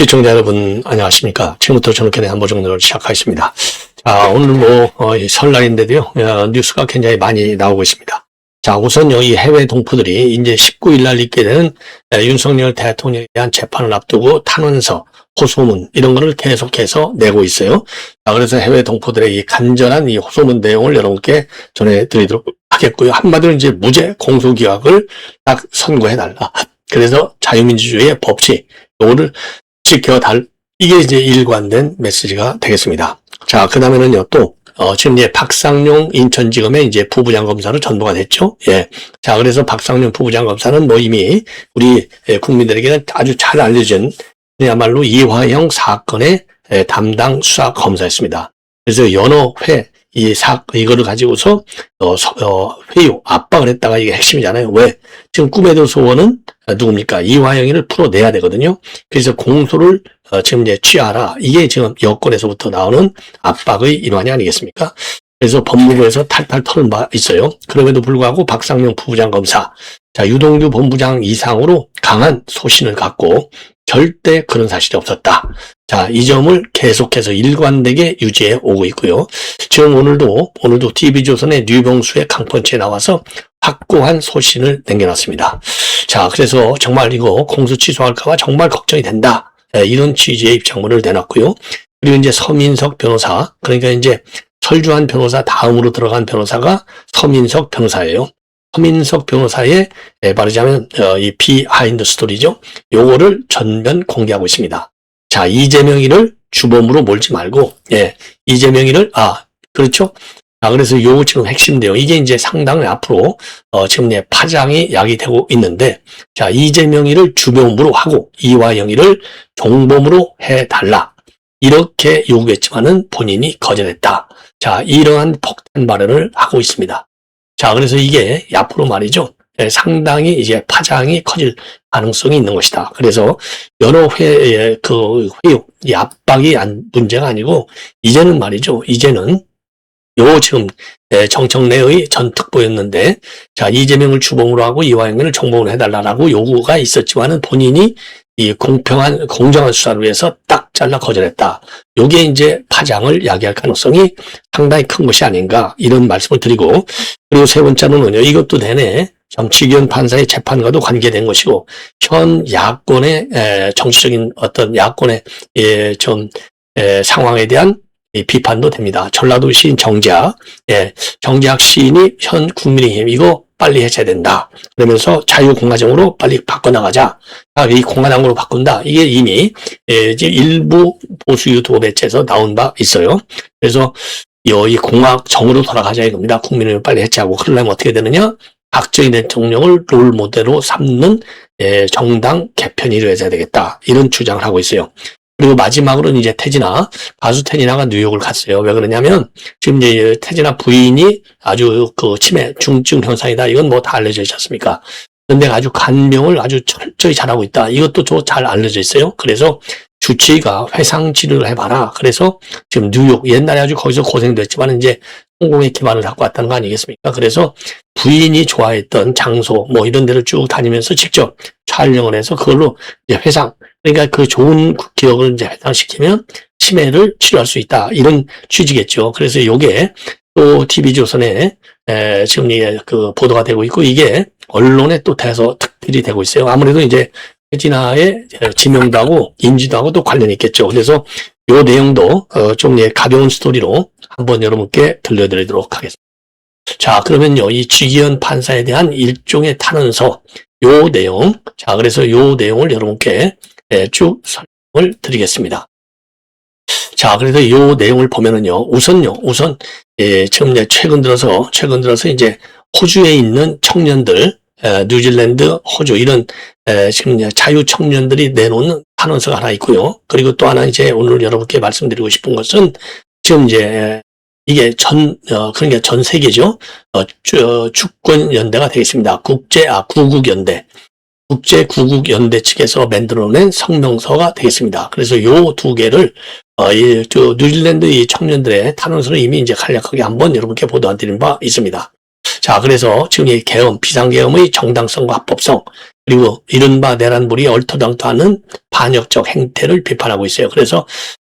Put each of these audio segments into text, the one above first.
시청자 여러분 안녕하십니까. 지금부터 저녁에 한보정론을 시작하겠습니다. 자, 오늘 설날인데도요, 뉴스가 굉장히 많이 나오고 있습니다. 자, 우선요, 이 해외 동포들이 이제 19일 날 있게 되는 윤석열 대통령에 대한 재판을 앞두고 탄원서, 호소문 이런 거를 계속해서 내고 있어요. 자, 그래서 해외 동포들의 이 간절한 이 호소문 내용을 여러분께 전해드리도록 하겠고요. 한마디로 이제 무죄 공소기각을 딱 선고해달라. 그래서 자유민주주의의 법치, 요거를 지켜달, 이게 이제 일관된 메시지가 되겠습니다. 자, 그 다음에는요, 또, 지금 이제 박상용 인천지검의 이제 부부장 검사로 전보가 됐죠. 예. 자, 그래서 박상용 부부장 검사는 이미 우리 국민들에게는 아주 잘 알려진 그야말로 이화영 사건의 담당 수사 검사였습니다. 그래서 여러 회 이거를 가지고서 회유 압박을 했다가 이게 핵심이잖아요. 왜? 지금 꿈에도 소원은 누굽니까? 이화영이를 풀어내야 되거든요. 그래서 공소를 지금 이제 취하라. 이게 지금 여권에서부터 나오는 압박의 일환이 아니겠습니까? 그래서 법무부에서 탈탈 털은 바 있어요. 그럼에도 불구하고 박상용 부부장 검사, 자, 유동규 본부장 이상으로 강한 소신을 갖고 절대 그런 사실이 없었다. 자, 이 점을 계속해서 일관되게 유지해 오고 있고요. 지금 오늘도 TV조선의 류병수의 강펀치에 나와서 확고한 소신을 남겨놨습니다. 자, 그래서 정말 이거 공소 취소할까봐 정말 걱정이 된다. 이런 취지의 입장문을 내놨고요. 그리고 이제 서민석 변호사, 그러니까 이제 설주한 변호사 다음으로 들어간 변호사가 서민석 변호사예요. 서민석 변호사의 말하자면 이 비하인드 스토리죠. 요거를 전면 공개하고 있습니다. 자, 이재명이를 주범으로 몰지 말고, 이재명이를, 그렇죠. 자, 그래서 요거 지금 핵심인데요. 이게 이제 상당히 앞으로, 지금 파장이 야기되고 있는데, 자, 이재명이를 주범으로 하고, 이화영이를 종범으로 해달라. 이렇게 요구했지만은 본인이 거절했다. 자, 이러한 폭탄 발언을 하고 있습니다. 자, 그래서 이게 앞으로 말이죠. 상당히 이제 파장이 커질 가능성이 있는 것이다. 그래서 여러 회의 회유, 이 압박이 문제가 아니고, 이제는 말이죠. 이제는 지금 정청래의 전 특보였는데, 자, 이재명을 주범으로 하고 이화영을 종범으로 해달라고 요구가 있었지만은 본인이 이 공정한 수사를 위해서 딱 잘라 거절했다. 요게 이제 파장을 야기할 가능성이 상당히 큰 것이 아닌가, 이런 말씀을 드리고, 그리고 세 번째로는요, 이것도 내내 정치기현 판사의 재판과도 관계된 것이고, 현 야권의 정치적인 어떤 야권의 상황에 대한 비판도 됩니다. 전라도 시인 정재학, 정재학 시인이 현 국민의힘 이거 빨리 해체해야 된다. 그러면서 자유공화정으로 빨리 바꿔나가자. 이 공화당으로 바꾼다. 이게 이미 이제 일부 보수 유튜브 매체에서 나온 바 있어요. 그래서 이 공화정으로 돌아가자 이겁니다. 국민의힘 빨리 해체하고. 그러려면 어떻게 되느냐? 박정희 대통령을 롤 모델로 삼는 정당 개편이 이루어져야 되겠다. 이런 주장을 하고 있어요. 그리고 마지막으로는 이제 가수 태진아가 뉴욕을 갔어요. 왜 그러냐면, 지금 이제 태진아 부인이 아주 치매, 중증 현상이다. 이건 다 알려져 있지 않습니까? 그런데 아주 간병을 아주 철저히 잘하고 있다. 이것도 잘 알려져 있어요. 그래서 주치의가 회상 치료를 해봐라. 그래서 지금 뉴욕, 옛날에 아주 거기서 고생도 했지만 이제 성공의 기반을 갖고 왔다는 거 아니겠습니까? 그래서 부인이 좋아했던 장소, 이런 데를 쭉 다니면서 직접 촬영을 해서 그걸로 이제 그러니까 그 좋은 기억을 이제 회상시키면 치매를 치료할 수 있다. 이런 취지겠죠. 그래서 요게 또 TV조선에 지금 보도가 되고 있고, 이게 언론에 또 특필이 되고 있어요. 아무래도 이제 태진아의 지명도 하고 인지도 하고 또 관련이 있겠죠. 그래서 요 내용도 좀 가벼운 스토리로 한번 여러분께 들려드리도록 하겠습니다. 자, 그러면요, 이 지기현 판사에 대한 일종의 탄원서, 요 내용, 자, 그래서 요 내용을 여러분께 쭉 설명을 드리겠습니다. 자, 그래서 요 내용을 보면은요, 우선, 지금 최근 들어서 이제 호주에 있는 청년들, 뉴질랜드, 호주, 이런, 지금 자유 청년들이 내놓는 탄원서가 하나 있고요. 그리고 또 하나 이제 오늘 여러분께 말씀드리고 싶은 것은 지금 이제 이게 그러니까 전 세계죠. 주권연대가 되겠습니다. 구국연대. 국제구국연대 측에서 만들어낸 성명서가 되겠습니다. 그래서 요 두 개를, 뉴질랜드 이 청년들의 탄원서를 이미 이제 간략하게 한번 여러분께 보도해드린 바 있습니다. 자, 그래서 지금 이 비상계엄의 정당성과 합법성, 그리고 이른바 내란몰이 얼토당토하는 반역적 행태를 비판하고 있어요. 그래서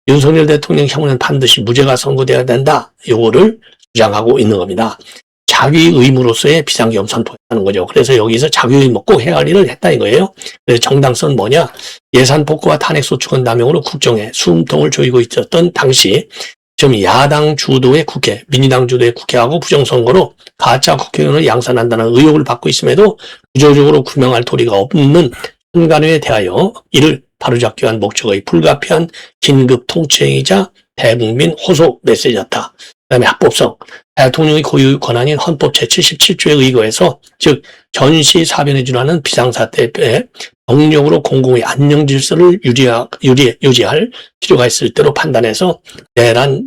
윤석열 대통령 혐의는 반드시 무죄가 선고돼야 된다. 요거를 주장하고 있는 겁니다. 자기 의무로서의 비상계엄 선포했다는 거죠. 그래서 여기서 자기 의무 꼭 해야 할 일을 했다 이거예요. 그래서 정당성은 뭐냐? 예산 폭거와 탄핵소추권 남용으로 국정에 숨통을 조이고 있었던 당시 지금 야당 주도의 국회, 민주당 주도의 국회하고 부정선거로 가짜 국회의원을 양산한다는 의혹을 받고 있음에도 구조적으로 구명할 도리가 없는 현관에 대하여 이를 바로잡기 위한 목적의 불가피한 긴급 통치행위자 대국민 호소 메시지였다. 그 다음에 합법성. 대통령의 고유 권한인 헌법 제77조에 의거해서 즉 전시 사변에 준하는 비상사태에 병력으로 공공의 안녕 질서를 유지할 필요가 있을 때로 판단해서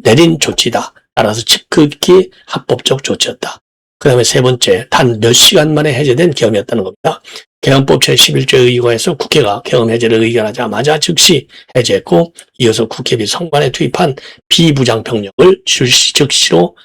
내린 조치다. 따라서 즉극히 합법적 조치였다. 그 다음에 세 번째, 단 몇 시간 만에 해제된 계엄이었다는 겁니다. 계엄법 제11조에 의거해서 국회가 계엄 해제를 의결하자마자 즉시 해제했고 이어서 국회비 성관에 투입한 비부장 병력을 즉시로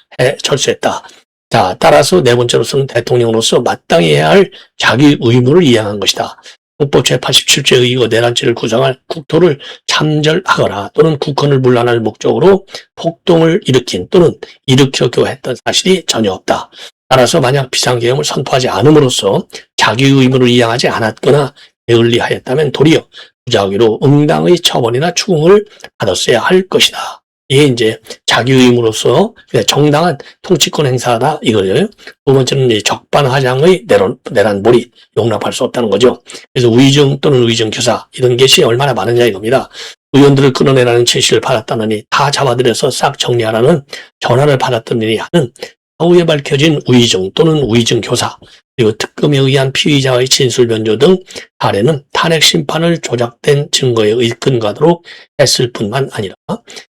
철수했다. 자, 따라서 네 번째로서는 대통령으로서 마땅히 해야 할 자기 의무를 이행한 것이다. 헌법 제87조에 의거 내란죄를 구성할 국토를 참절하거나 또는 국헌을 문란할 목적으로 폭동을 일으킨 또는 일으키려고 했던 사실이 전혀 없다. 따라서 만약 비상계엄을 선포하지 않음으로써 자기 의무를 이행하지 않았거나 게을리하였다면 도리어 무작위로 응당의 처벌이나 추궁을 받았어야 할 것이다. 이게 이제 자기 의무로서 정당한 통치권 행사다 이거예요. 두 번째는 이제 적반하장의 내란몰이 용납할 수 없다는 거죠. 그래서 우의정 또는 의정교사 이런 것이 얼마나 많으냐 이겁니다. 의원들을 끌어내라는 지시를 받았다느니 다 잡아들여서 싹 정리하라는 전화를 받았더니 하는 사후에 밝혀진 우의정 또는 우의정교사 그리고 특검에 의한 피의자의 진술 변조 등 사례는 탄핵 심판을 조작된 증거에 근거하도록 했을 뿐만 아니라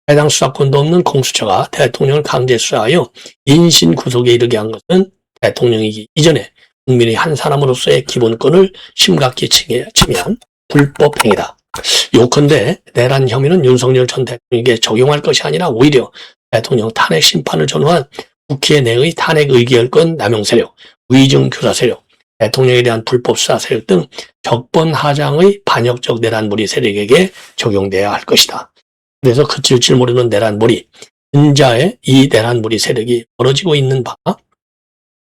해당 수사권도 없는 공수처가 대통령을 강제 수사하여 인신 구속에 이르게 한 것은 대통령이기 이전에 국민의 한 사람으로서의 기본권을 심각히 침해한 불법 행위다. 요컨대 내란 혐의는 윤석열 전 대통령에게 적용할 것이 아니라 오히려 대통령 탄핵 심판을 전후한 국회 내의 탄핵 의결권 남용 세력, 의정 교사 세력, 대통령에 대한 불법 수사 세력 등 적반하장의 반역적 내란몰이 세력에게 적용돼야 할 것이다. 그래서 그칠 줄 모르는 내란몰이, 현자의 이 내란몰이 세력이 벌어지고 있는 바,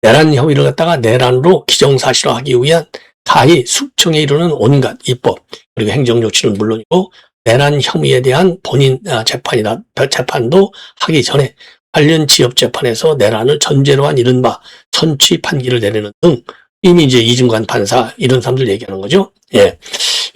내란 혐의를 갖다가 내란으로 기정사실화하기 위한 가히 숙청에 이르는 온갖 입법 그리고 행정조치는 물론이고 내란 혐의에 대한 본인 재판도 하기 전에 관련 지역재판에서 내란을 전제로 한 이른바 선취 판기를 내리는 등 이미 이제 이중관 판사 이런 사람들 얘기하는 거죠. 예.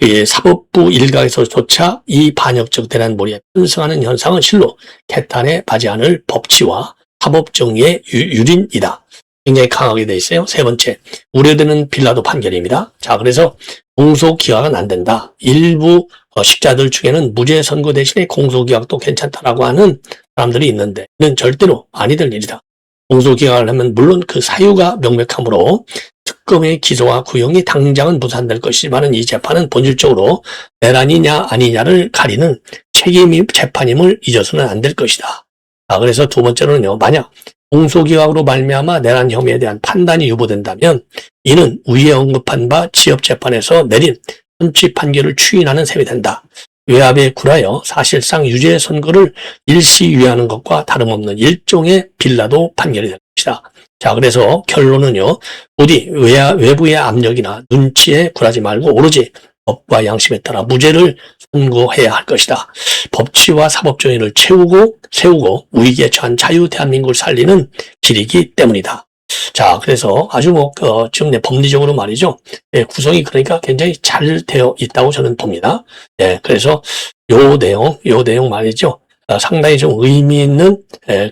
이 사법부 일각에서조차 이 반역적 내란몰이에 편승하는 현상은 실로 개탄에 바지 않을 법치와 사법정의의 유린이다. 굉장히 강하게 돼 있어요. 세 번째, 우려되는 빌라도 판결입니다. 자, 그래서 공소기각은 안 된다. 일부 식자들 중에는 무죄 선고 대신에 공소기각도 괜찮다라고 하는 사람들이 있는데 이는 절대로 아니 될 일이다. 공소기각을 하면 물론 그 사유가 명백하므로 특검의 기소와 구형이 당장은 무산될 것이지만 이 재판은 본질적으로 내란이냐 아니냐를 가리는 책임이 재판임을 잊어서는 안 될 것이다. 자, 그래서 두 번째로는요. 만약 공소기각으로 말미암아 내란 혐의에 대한 판단이 유보된다면 이는 위에 언급한 바 지역재판에서 내린 선취 판결을 추인하는 셈이 된다. 외압에 굴하여 사실상 유죄 선고를 일시유예하는 것과 다름없는 일종의 빌라도 판결이 될 것이다. 자, 그래서 결론은요. 부디 외부의 압력이나 눈치에 굴하지 말고 오로지 법과 양심에 따라 무죄를 선고해야 할 것이다. 법치와 사법정의를 세우고 위기에 처한 자유 대한민국을 살리는 길이기 때문이다. 자, 그래서 아주 지금 법리적으로 말이죠. 예, 구성이 그러니까 굉장히 잘 되어 있다고 저는 봅니다. 예, 그래서 요 내용 말이죠. 상당히 좀 의미 있는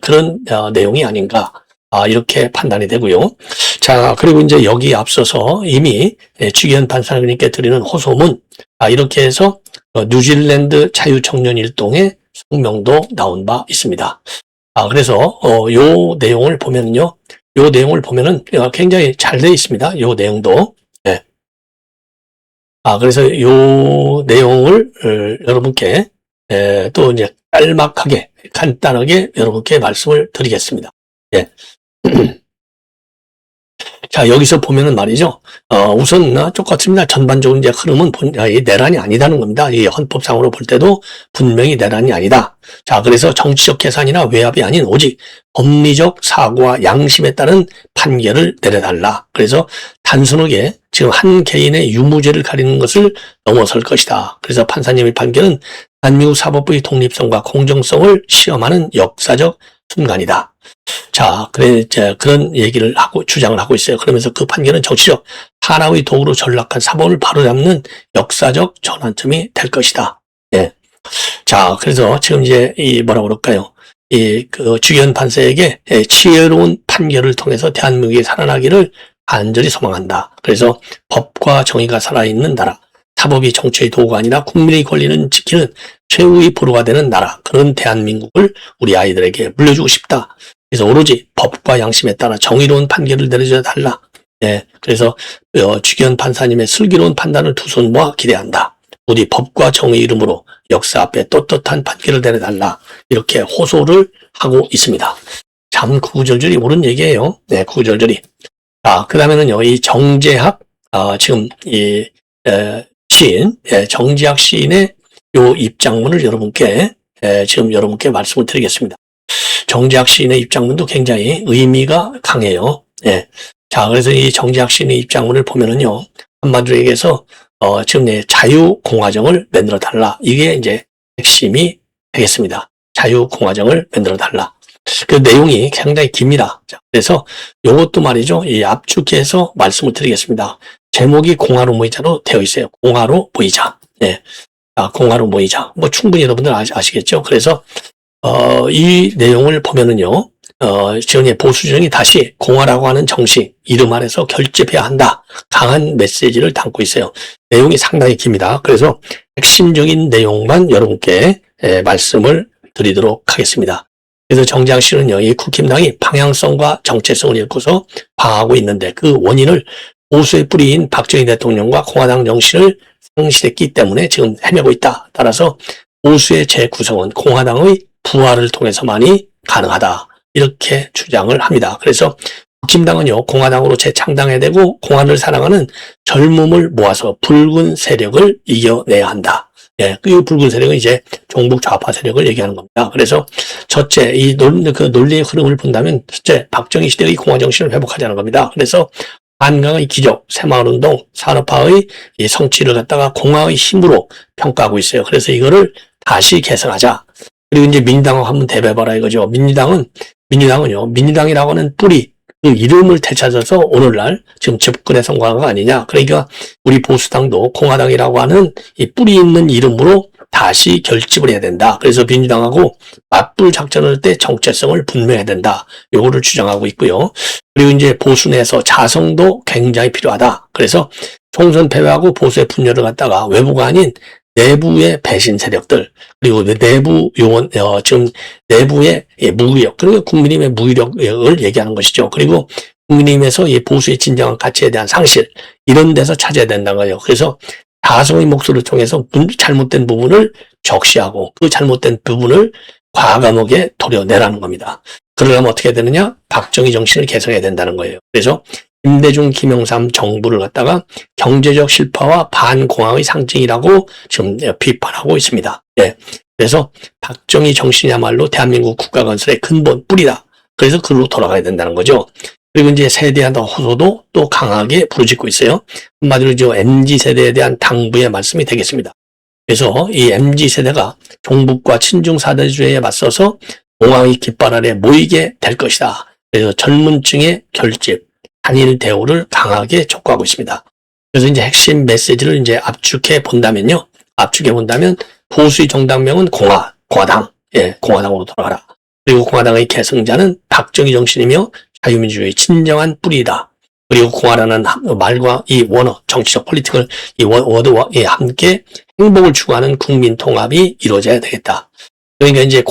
그런 내용이 아닌가. 이렇게 판단이 되고요. 자, 그리고 이제 여기 앞서서 이미 주기현 판사님께 드리는 호소문, 이렇게 해서 뉴질랜드 자유청년 일동의 성명도 나온 바 있습니다. 그래서 요 내용을 보면은요. 요 내용을 보면은 굉장히 잘 되어 있습니다. 요 내용도. 네. 그래서 요 내용을 여러분께 또 이제 짤막하게 간단하게 여러분께 말씀을 드리겠습니다. 예. 자, 여기서 보면은 말이죠. 우선 똑같습니다. 전반적으로 이제 흐름은 이 내란이 아니다는 겁니다. 이 헌법상으로 볼 때도 분명히 내란이 아니다. 자, 그래서 정치적 계산이나 외압이 아닌 오직 법리적 사고와 양심에 따른 판결을 내려달라. 그래서 단순하게 지금 한 개인의 유무죄를 가리는 것을 넘어설 것이다. 그래서 판사님의 판결은 대한민국 사법부의 독립성과 공정성을 시험하는 역사적 순간이다. 자, 그런 얘기를 하고, 주장을 하고 있어요. 그러면서 그 판결은 정치적 하나의 도구로 전락한 사법을 바로잡는 역사적 전환점이 될 것이다. 예. 자, 그래서 지금 이제 뭐라고 그럴까요? 주기현 판사에게 지혜로운 판결을 통해서 대한민국이 살아나기를 간절히 소망한다. 그래서 법과 정의가 살아있는 나라, 사법이 정치의 도구가 아니라 국민의 권리는 지키는 최후의 보루가 되는 나라, 그런 대한민국을 우리 아이들에게 물려주고 싶다. 그래서 오로지 법과 양심에 따라 정의로운 판결을 내려줘야 달라. 예, 그래서 주기현 판사님의 슬기로운 판단을 두 손 모아 기대한다. 부디 법과 정의 이름으로 역사 앞에 떳떳한 판결을 내려달라. 이렇게 호소를 하고 있습니다. 참 구구절절이 옳은 얘기예요. 네, 구구절절이. 자, 그 다음에는요, 이 정재학, 지금 시인, 정재학 시인의 요 입장문을 지금 여러분께 말씀을 드리겠습니다. 정재학 시인의 입장문도 굉장히 의미가 강해요. 예. 자, 그래서 이 정재학 시인의 입장문을 보면은요, 한마디로 얘기해서, 지금 자유공화정을 만들어 달라. 이게 이제 핵심이 되겠습니다. 자유공화정을 만들어 달라. 그 내용이 굉장히 깁니다. 자, 그래서 요것도 말이죠. 이 압축해서 말씀을 드리겠습니다. 제목이 공화로 모이자로 되어 있어요. 공화로 모이자. 예. 공화로 모이자. 뭐 충분히 여러분들 아시겠죠? 그래서, 이 내용을 보면은요, 지금 보수정이 다시 공화라고 하는 정식, 이름 아래서 결집해야 한다. 강한 메시지를 담고 있어요. 내용이 상당히 깁니다. 그래서 핵심적인 내용만 여러분께 말씀을 드리도록 하겠습니다. 그래서 정재학 씨는요, 이 국힘당이 방향성과 정체성을 잃고서 방하고 있는데 그 원인을 보수의 뿌리인 박정희 대통령과 공화당 정신을 상실했기 때문에 지금 헤매고 있다. 따라서 보수의 재구성은 공화당의 부활을 통해서만이 가능하다. 이렇게 주장을 합니다. 그래서 국힘당은요, 공화당으로 재창당해야 되고 공화를 사랑하는 젊음을 모아서 붉은 세력을 이겨내야 한다. 예, 그 붉은 세력은 이제 종북 좌파 세력을 얘기하는 겁니다. 그래서 첫째, 그 논리의 흐름을 본다면 첫째, 박정희 시대의 공화 정신을 회복하자는 겁니다. 그래서 한강의 기적, 새마을운동, 산업화의 이 성취를 갖다가 공화의 힘으로 평가하고 있어요. 그래서 이거를 다시 개선하자. 그리고 이제 민주당하고 한번 대비해봐라 이거죠. 민주당이라고 하는 뿌리, 그 이름을 되찾아서 오늘날 지금 집권에 성공한 거 아니냐. 그러니까 우리 보수당도 공화당이라고 하는 이 뿌리 있는 이름으로 다시 결집을 해야 된다. 그래서 민주당하고 맞불 작전을 할 때 정체성을 분명해야 된다. 요거를 주장하고 있고요. 그리고 이제 보수 내에서 자성도 굉장히 필요하다. 그래서 총선 패배하고 보수의 분열을 갖다가 외부가 아닌 내부의 배신 세력들, 그리고 내부 요원, 지금 내부의 무기력, 그리고 국민의힘의 무기력을 얘기하는 것이죠. 그리고 국민의힘에서 이 보수의 진정한 가치에 대한 상실, 이런 데서 찾아야 된다는 거예요. 그래서 자성의 목소리를 통해서 잘못된 부분을 적시하고 그 잘못된 부분을 과감하게 도려내라는 겁니다. 그러려면 어떻게 되느냐? 박정희 정신을 개선해야 된다는 거예요. 그래서 김대중, 김영삼 정부를 갖다가 경제적 실파와 반공화의 상징이라고 지금 비판하고 있습니다. 예. 그래서 박정희 정신이야말로 대한민국 국가 건설의 근본 뿌리다. 그래서 그로 돌아가야 된다는 거죠. 그리고 이제 세대에 대한 호소도 또 강하게 부르짖고 있어요. 한마디로 저 MZ세대에 대한 당부의 말씀이 되겠습니다. 그래서 이 MZ세대가 종북과 친중 사대주의에 맞서서 공화의 깃발 아래 모이게 될 것이다. 그래서 젊은 층의 결집, 단일 대우를 강하게 촉구하고 있습니다. 그래서 이제 핵심 메시지를 이제 압축해 본다면 보수의 정당명은 공화당, 예, 공화당으로 돌아가라. 그리고 공화당의 계승자는 박정희 정신이며 자유민주주의 진정한 뿌리다. 그리고 공화라는 말과 이 원어, 정치적 폴리틱을 이 워드와 함께 행복을 추구하는 국민 통합이 이루어져야 되겠다. 그러니까 이제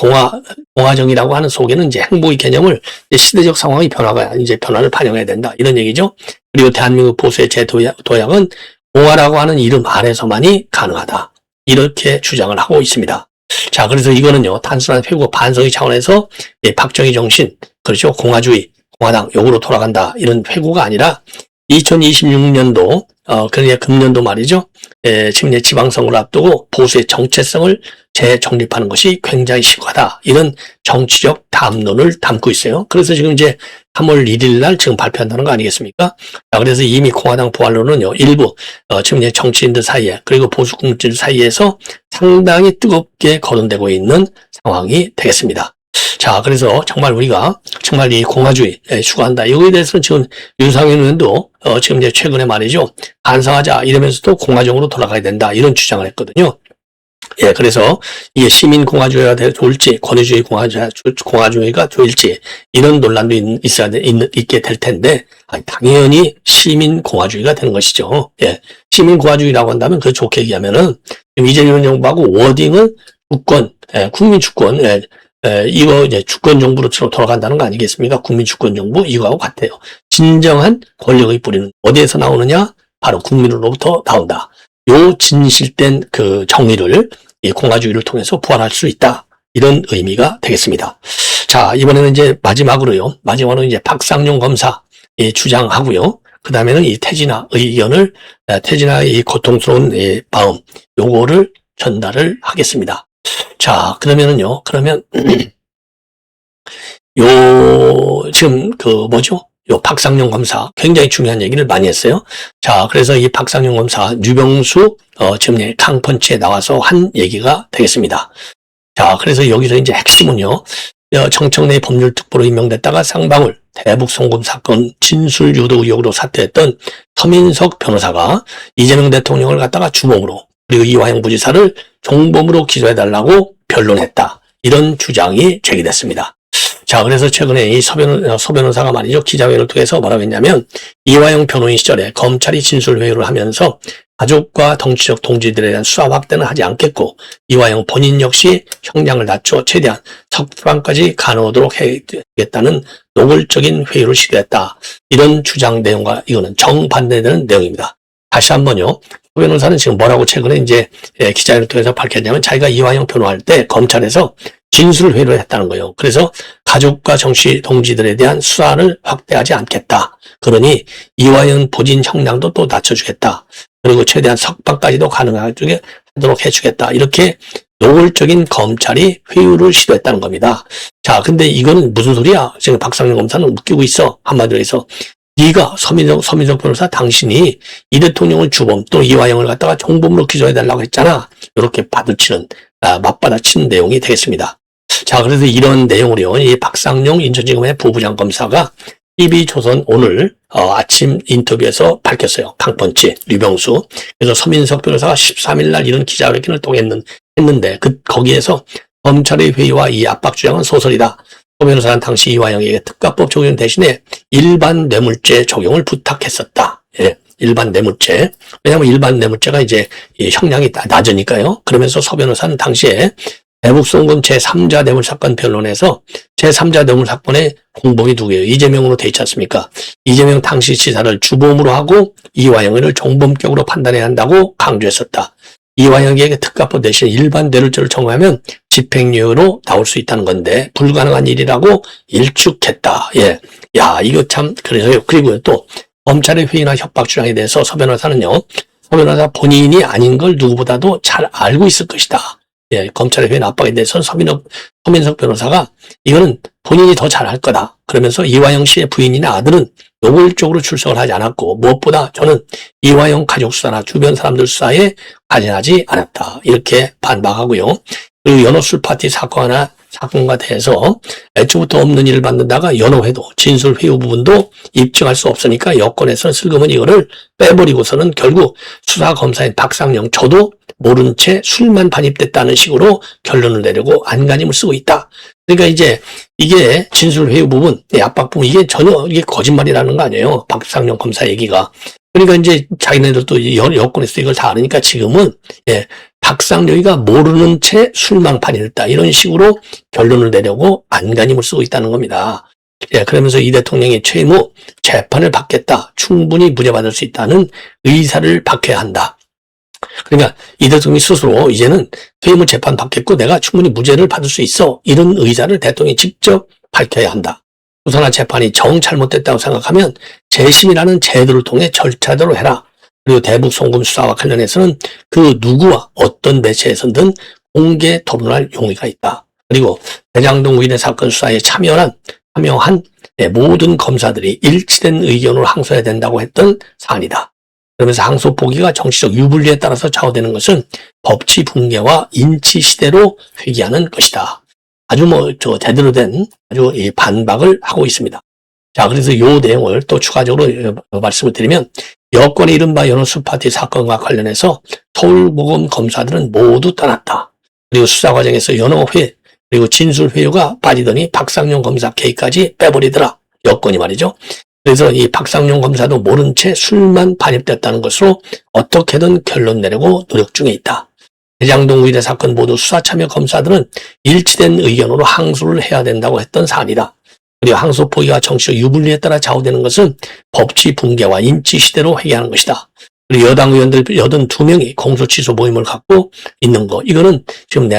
공화정이라고 하는 속에는 이제 행복의 개념을 시대적 상황의 변화를 반영해야 된다. 이런 얘기죠. 그리고 대한민국 보수의 재도약은 공화라고 하는 이름 아래서만이 가능하다. 이렇게 주장을 하고 있습니다. 자, 그래서 이거는요, 단순한 회고 반성의 차원에서 박정희 정신, 그렇죠. 공화주의, 공화당 요구로 돌아간다 이런 회고가 아니라 2026년도 그러니까 금년도 말이죠. 지금 이제 지방선거를 앞두고 보수의 정체성을 재정립하는 것이 굉장히 심각하다. 이런 정치적 담론을 담고 있어요. 그래서 지금 이제 3월 1일 날 지금 발표한다는 거 아니겠습니까? 자, 그래서 이미 공화당 부활론은요, 일부, 지금 이제 정치인들 사이에, 그리고 보수 국민들 사이에서 상당히 뜨겁게 거론되고 있는 상황이 되겠습니다. 자, 그래서 정말 우리가 정말 이 공화주의 추구한다. 이거에 대해서는 지금 윤석열 의원도 지금 이제 최근에 말이죠. 반성하자 이러면서도 공화정으로 돌아가야 된다. 이런 주장을 했거든요. 예, 그래서 이게 시민공화주의가 좋을지 권위주의 공화주의가 좋을지 이런 논란도 있게 될 텐데 당연히 시민공화주의가 되는 것이죠. 예, 시민공화주의라고 한다면 그 좋게 얘기하면은 이재명 정부하고 워딩은 주권, 국민 주권, 이거 이제 주권 정부로 돌아간다는 거 아니겠습니까? 국민 주권 정부 이거하고 같아요. 진정한 권력의 뿌리는 어디에서 나오느냐? 바로 국민으로부터 나온다. 요 진실된 그 정의를 이 공화주의를 통해서 부활할 수 있다. 이런 의미가 되겠습니다. 자, 이번에는 이제 마지막으로 이제 박상용 검사 주장하고요. 그 다음에는 이 태진아 의견을, 태진아의 이 고통스러운 마음, 요거를 전달을 하겠습니다. 자, 그러면, 지금 요 박상용 검사 굉장히 중요한 얘기를 많이 했어요. 자, 그래서 이 박상용 검사 유병수 지금 강펀치에 나와서 한 얘기가 되겠습니다. 자, 그래서 여기서 이제 핵심은요. 정청래 법률특보로 임명됐다가 쌍방울 대북 송금 사건 진술 유도 의혹으로 사퇴했던 서민석 변호사가 이재명 대통령을 갖다가 주범으로 그리고 이화영 부지사를 종범으로 기소해달라고 변론했다. 이런 주장이 제기됐습니다. 자, 그래서 최근에 이 서 변호사가 말이죠. 기자회견을 통해서 뭐라고 했냐면, 이화영 변호인 시절에 검찰이 진술회의를 하면서 가족과 정치적 동지들에 대한 수사 확대는 하지 않겠고, 이화영 본인 역시 형량을 낮춰 최대한 석방까지 가능하도록 해야겠다는 노골적인 회의를 시도했다. 이런 주장 내용과 이거는 정반대되는 내용입니다. 다시 한번요. 서 변호사는 지금 뭐라고 최근에 이제 기자회견을 통해서 밝혔냐면, 자기가 이화영 변호할 때 검찰에서 진술 회의를 했다는 거예요. 그래서 가족과 정치 동지들에 대한 수사를 확대하지 않겠다. 그러니 이화영 본인 형량도 또 낮춰주겠다. 그리고 최대한 석방까지도 가능하도록 해주겠다. 이렇게 노골적인 검찰이 회유를 시도했다는 겁니다. 자, 근데 이건 무슨 소리야? 지금 박상용 검사는 웃기고 있어. 한마디로 해서 네가 서민석 변호사 당신이 이 대통령을 주범 또 이화영을 갖다가 종범으로 기소해달라고 했잖아. 이렇게 맞받아치는 내용이 되겠습니다. 자, 그래서 이런 내용으로요. 이 박상용 인천지검의 부부장 검사가 TV조선 오늘 아침 인터뷰에서 밝혔어요. 강펀치, 류병수. 그래서 서민석 변호사가 13일 날 이런 기자회견을 했는데 거기에서 검찰의 회의와 이 압박 주장은 소설이다. 서 변호사는 당시 이화영에게 특가법 적용 대신에 일반 뇌물죄 적용을 부탁했었다. 예, 일반 뇌물죄. 왜냐하면 일반 뇌물죄가 이제 형량이 낮으니까요. 그러면서 서 변호사는 당시에 대북송금 제3자 뇌물사건 변론에서 제3자 뇌물사건의 공범이 누구예요? 이재명으로 돼 있지 않습니까? 이재명 당시 지사를 주범으로 하고 이화영을 종범격으로 판단해야 한다고 강조했었다. 이화영에게 특가법 대신 일반 뇌물죄를 적용하면 집행유예로 나올 수 있다는 건데 불가능한 일이라고 일축했다. 예, 야 이거 참 그래서요. 그리고 또 검찰의 회의나 협박 주장에 대해서 서 변호사는요. 서 변호사 본인이 아닌 걸 누구보다도 잘 알고 있을 것이다. 예, 검찰의 회의 압박에 대해서는 서민석 변호사가 이거는 본인이 더 잘할 거다. 그러면서 이화영 씨의 부인이나 아들은 노골적으로 출석을 하지 않았고 무엇보다 저는 이화영 가족 수사나 주변 사람들 수사에 관여하지 않았다. 이렇게 반박하고요. 그리고 연호술 파티 사건과 대해서 애초부터 없는 일을 받는다가 연호회도 진술회의 부분도 입증할 수 없으니까 여권에서는 슬그머니 이거를 빼버리고서는 결국 수사검사인 박상영 저도 모른 채 술만 반입됐다는 식으로 결론을 내려고 안간힘을 쓰고 있다. 그러니까 이제 이게 진술회의 부분, 압박 부분 이게 전혀 이게 거짓말이라는 거 아니에요. 박상영 검사 얘기가. 그러니까 이제 자기네들도 여권에서 이걸 다 아니까 지금은 박상영이가 모르는 채 술만 반입했다. 이런 식으로 결론을 내려고 안간힘을 쓰고 있다는 겁니다. 그러면서 이 대통령이 최무 재판을 받겠다. 충분히 무죄받을 수 있다는 의사를 밝혀야 한다. 그러니까 이 대통령이 스스로 이제는 퇴임을 재판 받겠고 내가 충분히 무죄를 받을 수 있어. 이런 의사를 대통령이 직접 밝혀야 한다. 수사나 재판이 정 잘못됐다고 생각하면 재심이라는 제도를 통해 절차대로 해라. 그리고 대북 송금 수사와 관련해서는 그 누구와 어떤 매체에서든 공개 토론할 용의가 있다. 그리고 대장동 위례 사건 수사에 참여한 모든 검사들이 일치된 의견으로 항소해야 된다고 했던 사안이다. 그러면서 항소 포기가 정치적 유불리에 따라서 좌우되는 것은 법치 붕괴와 인치 시대로 회귀하는 것이다. 아주 제대로 된 아주 반박을 하고 있습니다. 자, 그래서 이 내용을 또 추가적으로 말씀을 드리면, 여권의 이른바 연호수 파티 사건과 관련해서 서울고검 검사들은 모두 떠났다. 그리고 수사 과정에서 여러 회, 그리고 진술 회유가 빠지더니 박상용 검사 K까지 빼버리더라. 여권이 말이죠. 그래서 이 박상용 검사도 모른 채 술만 반입됐다는 것으로 어떻게든 결론 내려고 노력 중에 있다. 대장동 위례 사건 모두 수사 참여 검사들은 일치된 의견으로 항소를 해야 된다고 했던 사안이다. 그리고 항소 포기와 정치적 유불리에 따라 좌우되는 것은 법치 붕괴와 인치 시대로 회귀하는 것이다. 그리고 여당 의원들 82명이 공소 취소 모임을 갖고 있는 거, 이거는 지금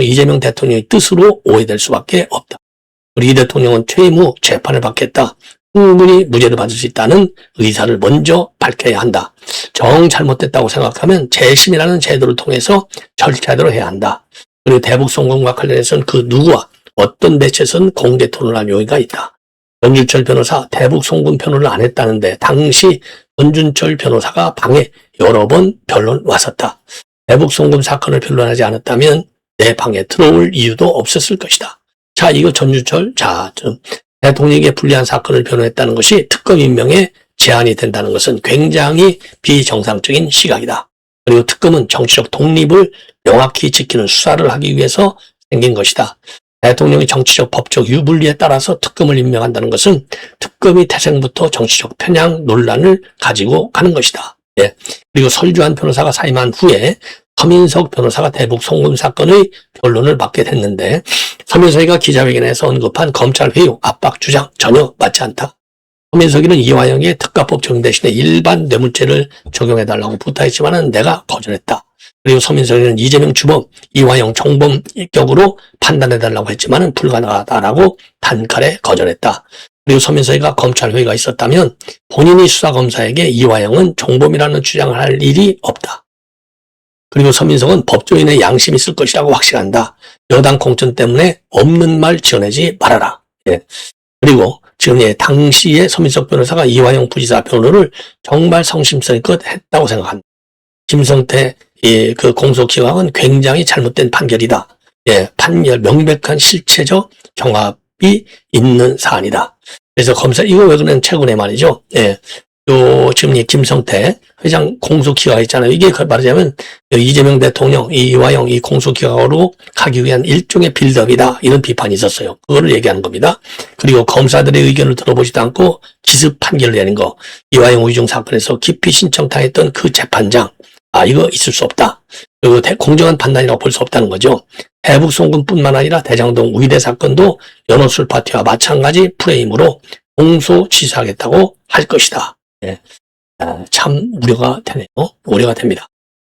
이재명 대통령의 뜻으로 오해될 수밖에 없다. 그리고 이 대통령은 퇴임 후 재판을 받겠다. 충분히 무죄를 받을 수 있다는 의사를 먼저 밝혀야 한다. 정 잘못됐다고 생각하면 재심이라는 제도를 통해서 절차대로 해야 한다. 그리고 대북 송금과 관련해서는 그 누구와 어떤 매체에서는 공개 토론할 용의가 있다. 전준철 변호사 대북 송금 변호를 안 했다는데 당시 전준철 변호사가 방에 여러 번 변론 왔었다. 대북 송금 사건을 변론하지 않았다면 내 방에 들어올 이유도 없었을 것이다. 자, 이거 전준철, 대통령에게 불리한 사건을 변호했다는 것이 특검 임명에 제한이 된다는 것은 굉장히 비정상적인 시각이다. 그리고 특검은 정치적 독립을 명확히 지키는 수사를 하기 위해서 생긴 것이다. 대통령의 정치적 법적 유불리에 따라서 특검을 임명한다는 것은 특검이 태생부터 정치적 편향 논란을 가지고 가는 것이다. 예. 그리고 설주한 변호사가 사임한 후에 서민석 변호사가 대북 송금 사건의 변론을 받게 됐는데, 서민석이가 기자회견에서 언급한 검찰 회유, 압박 주장 전혀 맞지 않다. 서민석이는 이화영의 특가법 적용 대신에 일반 뇌물죄를 적용해달라고 부탁했지만은 내가 거절했다. 그리고 서민석이는 이재명 주범, 이화영 총범 격으로 판단해달라고 했지만은 불가능하다라고 단칼에 거절했다. 그리고 서민석이가 검찰 회의가 있었다면 본인이 수사검사에게 이화영은 총범이라는 주장을 할 일이 없다. 그리고 서민석은 법조인의 양심이 있을 것이라고 확신한다. 여당 공천 때문에 없는 말 지어내지 말아라. 예. 그리고 지금 당시에 서민석 변호사가 이화영 부지사 변호를 정말 성심성의껏 했다고 생각한다. 김성태 그 공소기각은 굉장히 잘못된 판결이다. 예, 명백한 실체적 경합이 있는 사안이다. 그래서 검사, 이거 왜 그러면 최근에 말이죠. 예. 지금 이 김성태 회장 공소기각 있잖아요. 이게 말하자면 이재명 대통령, 이화영 이 공소기각으로 가기 위한 일종의 빌드업이다. 이런 비판이 있었어요. 그거를 얘기하는 겁니다. 그리고 검사들의 의견을 들어보지도 않고 기습 판결을 내는 거. 이화영 우이중 사건에서 기피 신청당했던 그 재판장. 이거 있을 수 없다. 그리고 공정한 판단이라고 볼 수 없다는 거죠. 대북 송금뿐만 아니라 대장동 위례 사건도 연호술 파티와 마찬가지 프레임으로 공소 취소하겠다고 할 것이다. 예. 참 우려가 되네요. 우려가 됩니다.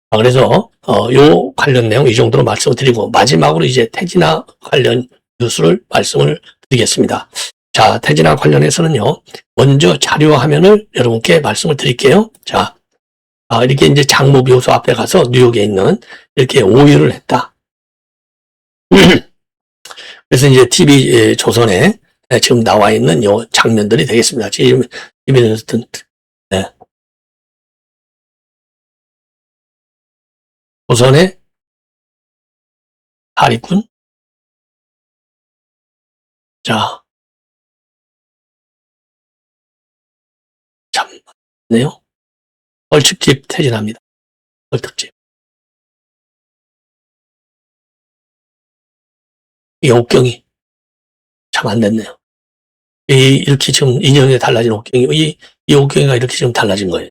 그래서 요 관련 내용 이 정도로 말씀을 드리고, 마지막으로 이제 태진아 관련 뉴스를 말씀을 드리겠습니다. 자, 태진아 관련해서는요, 먼저 자료 화면을 여러분께 말씀을 드릴게요. 자, 이렇게 이제 장모교소 앞에 가서 뉴욕에 있는 이렇게 오유를 했다. 그래서 이제 TV 조선에 지금 나와 있는 요 장면들이 되겠습니다. 지금 네. 조선의 사리꾼. 자, 참 맞네요. 벌칙집 퇴진합니다. 벌특집. 이 옥경이 참 안 됐네요. 이렇게 지금 인형이 달라진 옥경이, 이 옥경이가 이렇게 지금 달라진 거예요.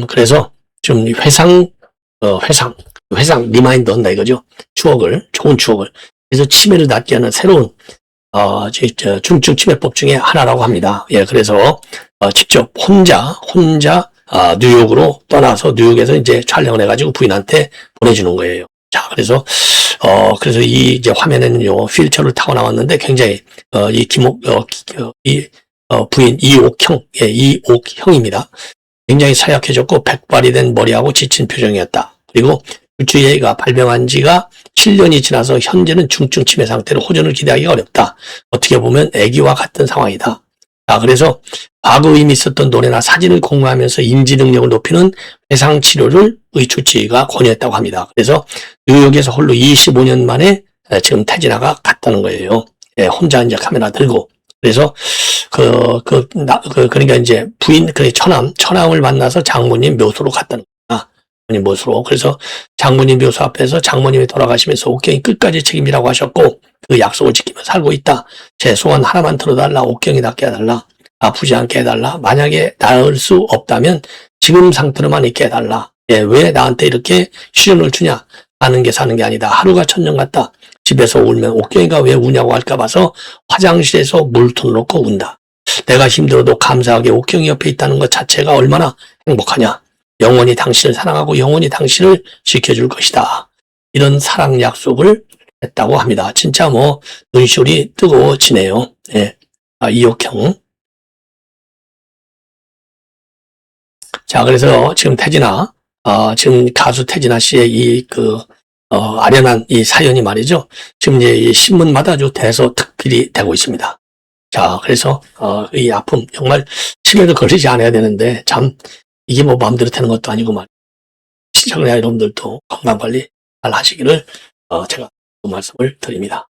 그래서 지금 회상, 리마인드 한다 이거죠. 추억을, 좋은 추억을. 그래서 치매를 낫게 하는 새로운, 중증 치매법 중에 하나라고 합니다. 예, 그래서, 직접 혼자, 뉴욕으로 떠나서 뉴욕에서 이제 촬영을 해가지고 부인한테 보내주는 거예요. 자, 그래서, 그래서 이 이제 화면에는요, 휠체어를 타고 나왔는데 굉장히, 이 부인 이옥형, 예, 이옥형입니다. 굉장히 사약해졌고 백발이 된 머리하고 지친 표정이었다. 그리고 주치의가 발병한 지가 7년이 지나서 현재는 중증 치매 상태로 호전을 기대하기가 어렵다. 어떻게 보면 아기와 같은 상황이다. 그래서 과거 이미 있었던 노래나 사진을 공유하면서 인지 능력을 높이는 해상 치료를 주치의가 권유했다고 합니다. 그래서 뉴욕에서 홀로 25년 만에 지금 태진아가 갔다는 거예요. 예, 혼자 이제 카메라 들고. 그래서 그러니까 이제 부인, 처남을 만나서 장모님 묘소로 갔다는 거야. 장모님 묘소로. 그래서 장모님 묘소 앞에서 장모님이 돌아가시면서 옥경이 끝까지 책임이라고 하셨고, 그 약속을 지키며 살고 있다. 제 소원 하나만 들어달라. 옥경이 낫게 해달라. 아프지 않게 해달라. 만약에 나을 수 없다면 지금 상태로만 있게 해달라. 예, 왜 나한테 이렇게 시련을 주냐. 사는 게 아니다. 하루가 천년 같다. 집에서 울면 옥경이가 왜 우냐고 할까 봐서 화장실에서 물통을 놓고 운다. 내가 힘들어도 감사하게 옥경이 옆에 있다는 것 자체가 얼마나 행복하냐. 영원히 당신을 사랑하고 영원히 당신을 지켜줄 것이다. 이런 사랑 약속을 했다고 합니다. 진짜 눈시울이 뜨거워지네요. 예. 이옥형. 자, 그래서 지금 태진아, 지금 가수 태진아 씨의 아련한 이 사연이 말이죠. 지금 이제 이 신문마다 아주 대서특필이 되고 있습니다. 자, 그래서, 이 아픔, 정말 치매도 걸리지 않아야 되는데, 참, 이게 마음대로 되는 것도 아니고 말이에요. 시청자 여러분들도 건강관리 잘 하시기를, 제가 말씀을 드립니다.